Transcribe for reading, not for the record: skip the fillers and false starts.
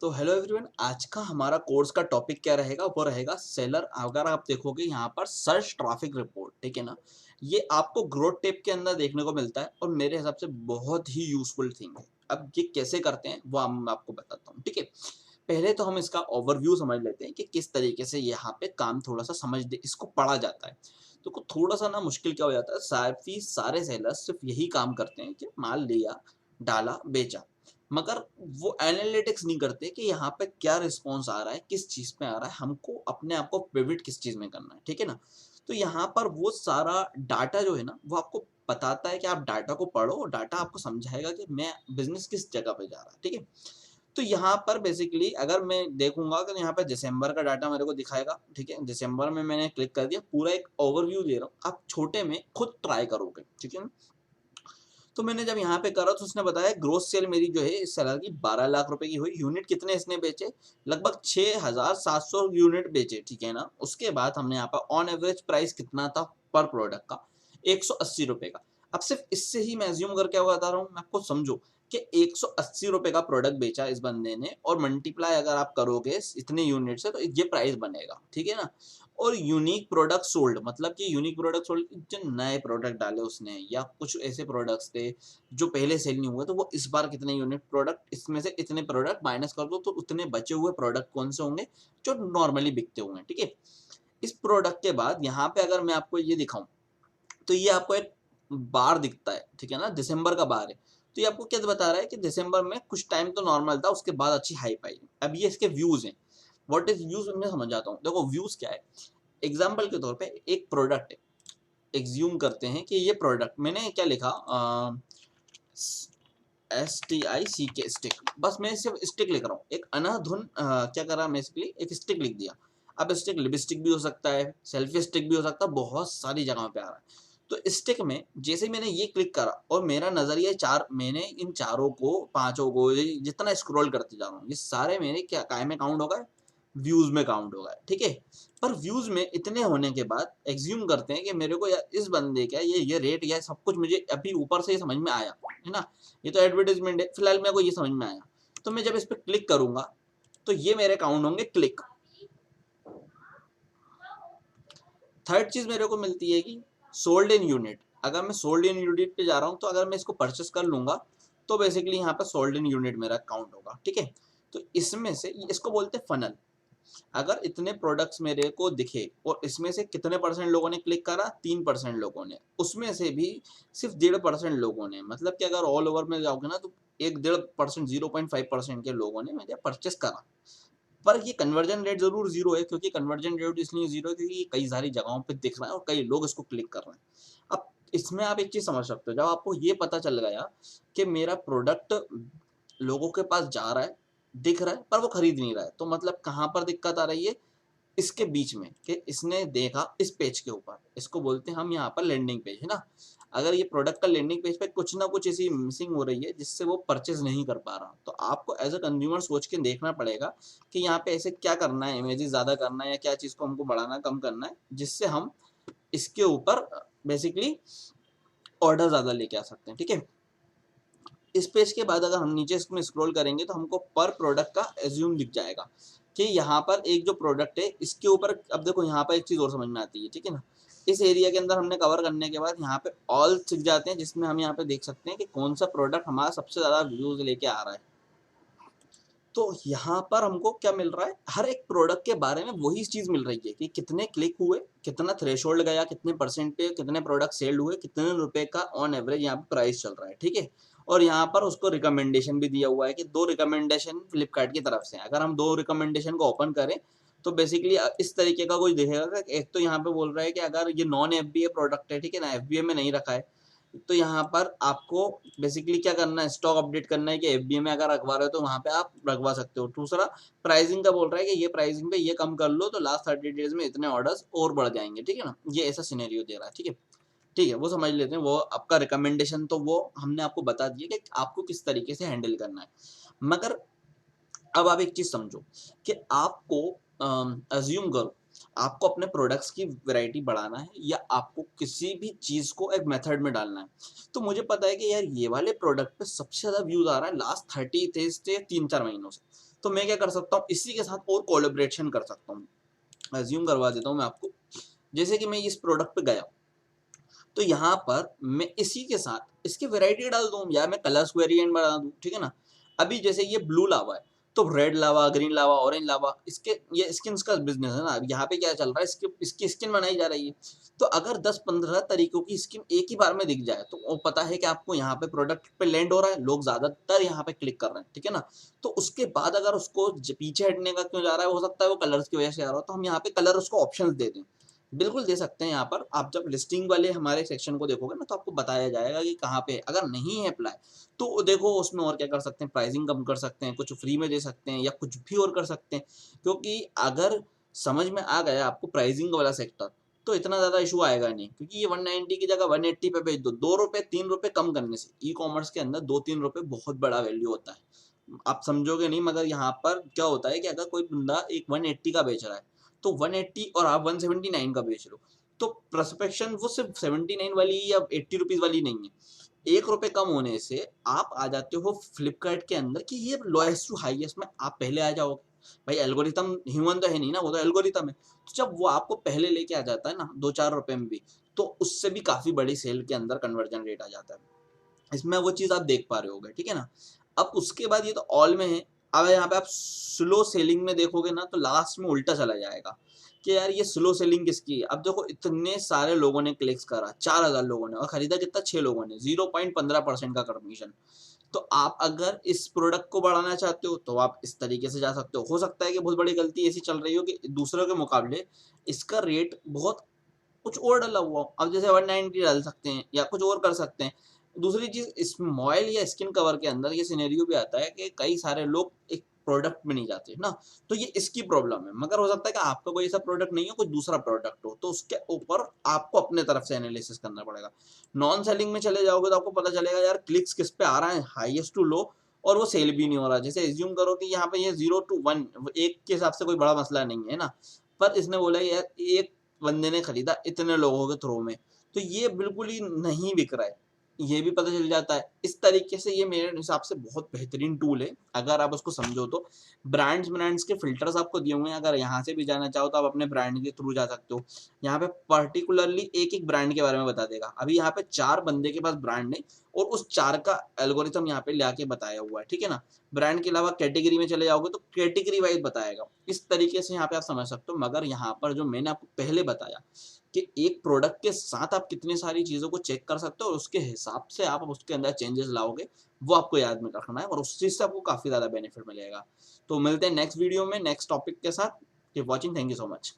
तो hello everyone, आज का हमारा कोर्स का टॉपिक क्या रहेगा? वो रहेगा सेलर। अगर आप देखोगे यहाँ पर सर्च ट्रैफिक रिपोर्ट, ठीक है ना, ये आपको ग्रोथ टेप के अंदर देखने को मिलता है और मेरे हिसाब से बहुत ही यूजफुल थिंग है। अब ये कैसे करते हैं वो मैं आपको बताता हूँ, ठीक है। पहले तो हम इसका ओवरव्यू समझ लेते हैं कि किस तरीके से यहाँ पे काम थोड़ा सा समझ दे इसको पढ़ा जाता है। तो थोड़ा सा ना मुश्किल क्या हो जाता है, सारे सेलर्स सिर्फ यही काम करते हैं कि माल लिया, डाला, बेचा, मगर वो एनालिटिक्स नहीं करते कि यहाँ पे क्या रिस्पॉन्स आ रहा है, किस चीज पे आ रहा है, हमको अपने आप को पिविट किस चीज में करना है, ठीक है ना। तो यहाँ पर वो सारा डाटा जो है ना, वो आपको बताता है कि आप डाटा को पढ़ो और डाटा आपको समझाएगा कि मैं बिजनेस किस जगह पे जा रहा है, ठीक है। तो यहाँ पर बेसिकली अगर मैं देखूंगा कि यहाँ पे दिसंबर का डाटा मेरे को दिखाएगा, ठीक है। दिसंबर में मैंने क्लिक कर दिया, पूरा एक ओवरव्यू दे रहा हूँ, आप छोटे में खुद ट्राई करोगे, ठीक है ना। तो मैंने जब यहाँ पे करा तो उसने बताया ग्रोस सेल मेरी जो है इस साल की 12 लाख रुपए की हुई। यूनिट कितने इसने बेचे? लगभग 6,700 यूनिट बेचे, ठीक है ना। उसके बाद हमने यहाँ पर ऑन एवरेज प्राइस कितना था पर प्रोडक्ट का? 180 रुपए का। अब सिर्फ इससे ही मैं एज्यूम करके बता रहा हूँ, मैं आपको समझो कि 180 रुपए का प्रोडक्ट बेचा इस बंदे ने, और मल्टीप्लाई अगर आप करोगे इतने यूनिट से तो ये प्राइस बनेगा, ठीक है ना। और यूनिक प्रोडक्ट सोल्ड, मतलब कि यूनिक प्रोडक्ट सोल्ड, जो नए प्रोडक्ट डाले उसने या कुछ ऐसे प्रोडक्ट्स थे जो पहले सेल नहीं हुए, तो वो इस बार कितने यूनिट प्रोडक्ट, इसमें से इतने प्रोडक्ट माइनस कर दो तो उतने बचे हुए प्रोडक्ट कौन से होंगे जो नॉर्मली बिकते होंगे, ठीक है। इस प्रोडक्ट के बाद यहाँ पे अगर मैं आपको ये दिखाऊं तो ये आपको एक बार दिखता है, ठीक है ना, दिसंबर का बार है। तो ये आपको क्या बता रहा है कि दिसंबर में कुछ टाइम तो नॉर्मल था, उसके बाद अच्छी हाइप आई। अब ये इसके व्यूज हैं। व्हाट इज व्यूज, मैं समझ जाता हूँ। देखो व्यूज क्या है, एग्जाम्पल के तौर पे एक प्रोडक्ट है, एग्ज्यूम करते हैं कि ये प्रोडक्ट मैंने क्या लिखा, STICK स्टिक, बस मैं सिर्फ स्टिक लिख रहा हूँ, एक अनाधुन क्या करा मैं इसके लिए एक स्टिक लिख दिया। अब स्टिक लिपस्टिक भी हो सकता है, सेल्फी स्टिक भी हो सकता है, बहुत सारी जगहों पे आ रहा है। तो स्टिक में जैसे ही मैंने ये क्लिक करा और मेरा नजरिया चार, मैंने इन चारों को, पांचों को, जितना स्क्रॉल करते जा रहा हूँ, ये सारे मेरे क्या काय में काउंट होगा? व्यूज में काउंट होगा, ठीक है। पर व्यूज में इतने होने के बाद एग्ज्यूम करते हैं कि मेरे को या इस बंदे का ये रेट या सब कुछ मुझे अभी ऊपर से ही समझ में आया, है ना। ये तो एडवर्टाइजमेंट है, फिलहाल मेरे को ये समझ में आया। तो मैं जब इस पर क्लिक करूंगा तो ये मेरे काउंट होंगे क्लिक। थर्ड चीज मेरे को मिलती है कि सोल्ड इन यूनिट। अगर मैं सोल्ड इन यूनिट पे जा रहा हूँ तो अगर मैं इसको परचेस कर लूंगा तो बेसिकली यहाँ पर सोल्ड इन यूनिट मेरा काउंट होगा, ठीक है। तो इसमें से इसको बोलते हैं फनल। अगर इतने प्रोडक्ट्स मेरे को दिखे और इसमें से कितने परसेंट लोगों ने क्लिक करा? 3% लोगों ने। उसमें से भी सिर्फ 1.5% लोगों ने, मतलब कि अगर ऑल ओवर में जाओगे ना तो 1.5%, 0.5% के लोगों ने मेरे परचेस करा। पर ये कन्वर्जन रेट जरूर जीरो है, क्योंकि कन्वर्जन रेट इसलिए जीरो है क्योंकि ये कई सारी जगहों पे दिख रहा है और कई लोग इसको क्लिक कर रहे हैं। अब इसमें आप एक चीज समझ सकते हो, जब आपको ये पता चल गया कि मेरा प्रोडक्ट लोगों के पास जा रहा है, दिख रहा है, पर वो खरीद नहीं रहा है, तो मतलब कहाँ पर दिक्कत आ रही है? इसके बीच में, कि इसने देखा इस पेज के ऊपर, इसको बोलते हैं हम यहाँ पर लैंडिंग पेज, है ना। अगर ये प्रोडक्ट का लैंडिंग पेज पे कुछ ना कुछ ऐसी मिसिंग हो रही है जिससे वो परचेज नहीं कर पा रहा, तो आपको एज अ कंज्यूमर सोच के देखना पड़ेगा कि यहाँ पे ऐसे क्या करना है, इमेजेस ज्यादा करना है या क्या चीज को हमको बढ़ाना कम करना है, जिससे हम इसके ऊपर बेसिकली ऑर्डर ज्यादा लेके आ सकते हैं, ठीक है। इस पेज के बाद अगर हम नीचे इसमें स्क्रॉल करेंगे तो हमको पर प्रोडक्ट का एज्यूम दिख जाएगा कि यहाँ पर एक जो प्रोडक्ट है इसके ऊपर, अब देखो यहाँ पर एक चीज और समझ में आती है, ठीक है ना। इस एरिया के अंदर हमने कवर करने के बाद यहाँ पे ऑल दिख जाते हैं, जिसमें हम यहाँ पे देख सकते हैं कि कौन सा प्रोडक्ट हमारा सबसे ज्यादा व्यूज लेके आ रहा है। तो यहाँ पर हमको क्या मिल रहा है? हर एक प्रोडक्ट के बारे में वही चीज मिल रही है कि कितने क्लिक हुए, कितना थ्रेशोल्ड गया, कितने परसेंट पे कितने प्रोडक्ट सेल हुए, कितने रुपए का ऑन एवरेज यहाँ पे प्राइस चल रहा है, ठीक है। और यहाँ पर उसको रिकमेंडेशन भी दिया हुआ है कि 2 रिकमेंडेशन फ्लिपकार्ट की तरफ से। अगर हम 2 रिकमेंडेशन को ओपन करें तो बेसिकली इस तरीके का कुछ दिखेगा कि एक तो यहाँ पे बोल रहा है कि अगर ये नॉन FBA प्रोडक्ट है, ठीक है ना, FBA में नहीं रखा है, तो यहाँ पर आपको बेसिकली क्या करना है, स्टॉक अपडेट करना है कि FBA में अगर रखवा रहे हो तो वहां पे आप रखवा सकते हो। दूसरा, प्राइसिंग का बोल रहा है कि ये प्राइसिंग पे ये कम कर लो तो लास्ट 30 डेज में इतने ऑर्डर्स और बढ़ जाएंगे, ठीक है ना। ये ऐसा सिनेरियो दे रहा है, ठीक है। ठीक है, वो समझ लेते हैं। वो आपका रिकमेंडेशन तो वो हमने आपको बता दिया कि आपको किस तरीके से हैंडल करना है। मगर अब आप एक चीज समझो कि आपको अज्यूम करो, आपको अपने प्रोडक्ट्स की वैरायटी बढ़ाना है या आपको किसी भी चीज को एक मेथड में डालना है। तो मुझे पता है कि यार ये वाले प्रोडक्ट पे सबसे ज्यादा व्यूज आ रहा है लास्ट 30 डेज से 3-4 महीनों से, तो मैं क्या कर सकता हूँ, इसी के साथ और कोलैबोरेशन कर सकता हूँ। अज्यूम करवा देता हूँ मैं आपको, जैसे कि मैं इस प्रोडक्ट पे गया, तो यहाँ पर मैं इसी के साथ इसकी वैरायटी डाल दूँ या मैं कलर्स वेरिएंट बना दूँ, ठीक है ना। अभी जैसे ये ब्लू लावा है, तो रेड लावा, ग्रीन लावा, ऑरेंज लावा, इसके ये स्किन्स का बिजनेस है ना। अब यहाँ पे क्या चल रहा है, इसकी स्किन बनाई जा रही है। तो अगर 10-15 तरीकों की स्किन एक ही बार में दिख जाए, तो वो पता है कि आपको यहाँ पे प्रोडक्ट पे लैंड हो रहा है, लोग ज्यादातर यहाँ पे क्लिक कर रहे हैं, ठीक है ना। तो उसके बाद अगर उसको पीछे हटने का क्यों जा रहा है, हो सकता है वो कलर्स की वजह से आ रहा हो, तो हम यहाँ पे कलर उसको ऑप्शंस दे दें। बिल्कुल दे सकते हैं। यहाँ पर आप जब लिस्टिंग वाले हमारे सेक्शन को देखोगे ना, तो आपको बताया जाएगा कि कहाँ पे, अगर नहीं है अप्लाई तो देखो उसमें और क्या कर सकते हैं, प्राइसिंग कम कर सकते हैं, कुछ फ्री में दे सकते हैं, या कुछ भी और कर सकते हैं। क्योंकि अगर समझ में आ गया आपको प्राइसिंग वाला सेक्टर, तो इतना ज्यादा इशू आएगा नहीं, क्योंकि ये 190 की जगह 180 पे भेज दो, 2 रुपए 3 रुपए कम करने से ई कॉमर्स के अंदर 2-3 रुपए बहुत बड़ा वैल्यू होता है। आप समझोगे नहीं, मगर यहाँ पर क्या होता है कि अगर कोई बंदा एक 180 का बेच रहा है, तो 180 और आप 179 का बेच लो, तो प्रस्पेक्शन वो सिर्फ 79 वाली या 80 रुपीज वाली नहीं है। 1 रुपए कम होने से आप आ जाते हो फ्लिपकार्ट के अंदर कि ये लोएस्ट टू हाईएस्ट में आप पहले आ जाओगे। भाई एल्गोरिथम ह्यूमन तो है नहीं ना, वो तो एल्गोरिथम है। तो जब वो आपको पहले लेके आ जाता है ना 2-4 रुपए में भी, तो उससे भी काफी बड़ी सेल के अंदर कन्वर्जन रेट आ जाता है। इसमें वो चीज आप देख पा रहे होगे, ठीक है ना। अब उसके बाद ये तो ऑल में है। अब यहाँ पे आप स्लो सेलिंग में देखोगे ना, तो लास्ट में उल्टा चला जाएगा कि यार ये स्लो सेलिंग किसकी है। अब देखो इतने सारे लोगों ने क्लिक्स करा, 4000 लोगों ने, और खरीदा कितना, 6 लोगों ने, 0.15% का कमीशन। तो आप अगर इस प्रोडक्ट को बढ़ाना चाहते हो, तो आप इस तरीके से जा सकते हो सकता है कि बहुत बड़ी गलती ऐसी चल रही हो कि दूसरों के मुकाबले इसका रेट बहुत कुछ और डाला हुआ हो। अब जैसे 190 डाल सकते हैं या कुछ और कर सकते हैं। दूसरी चीज, इस मोबाइल या स्किन कवर के अंदर ये सिनेरियो भी आता है कि कई सारे लोग एक प्रोडक्ट में नहीं जाते ना, तो ये इसकी प्रॉब्लम है। मगर हो सकता है कि आपका कोई ऐसा प्रोडक्ट नहीं हो, कोई दूसरा प्रोडक्ट हो, तो उसके ऊपर आपको अपने तरफ से एनालिसिस करना पड़ेगा। नॉन सेलिंग में चले जाओगे तो आपको पता चलेगा यार क्लिक्स किस पे आ रहा है, हाईएस्ट टू लो, और वो सेल भी नहीं हो रहा। जैसे एज्यूम करो कि यहाँ पे ये 0 to 1 एक के हिसाब से कोई बड़ा मसला नहीं है ना, पर इसने बोला यार एक बंदे ने खरीदा इतने लोगों के थ्रू में, तो ये बिल्कुल ही नहीं बिक रहा है, ये भी पता चल जाता है। इस तरीके से ये मेरे हिसाब से बहुत बेहतरीन टूल है, अगर आप उसको समझो तो। ब्रांड्स के फिल्टर्स आपको दिए हुए हैं, अगर यहाँ से भी जाना चाहो तो आप अपने ब्रांड के थ्रू जा सकते हो। यहाँ पे पर्टिकुलरली एक एक ब्रांड के बारे में बता देगा। अभी यहाँ पे 4 बंदे के पास ब्रांड है, और उस 4 का एल्गोरिथम यहाँ पे लाके बताया हुआ है, ठीक है ना। ब्रांड के अलावा कैटेगरी में चले जाओगे तो कैटेगरी वाइज बताएगा। इस तरीके से यहाँ पे आप समझ सकते हो। मगर यहाँ पर जो मैंने आपको पहले बताया कि एक प्रोडक्ट के साथ आप कितनी सारी चीजों को चेक कर सकते हो, और उसके हिसाब से आप उसके अंदर चेंजेस लाओगे, वो आपको याद में रखना है, और उस चीज से आपको काफी ज्यादा बेनिफिट मिलेगा। तो मिलते हैं नेक्स्ट वीडियो में नेक्स्ट टॉपिक के साथ। Keep watching, thank you so much.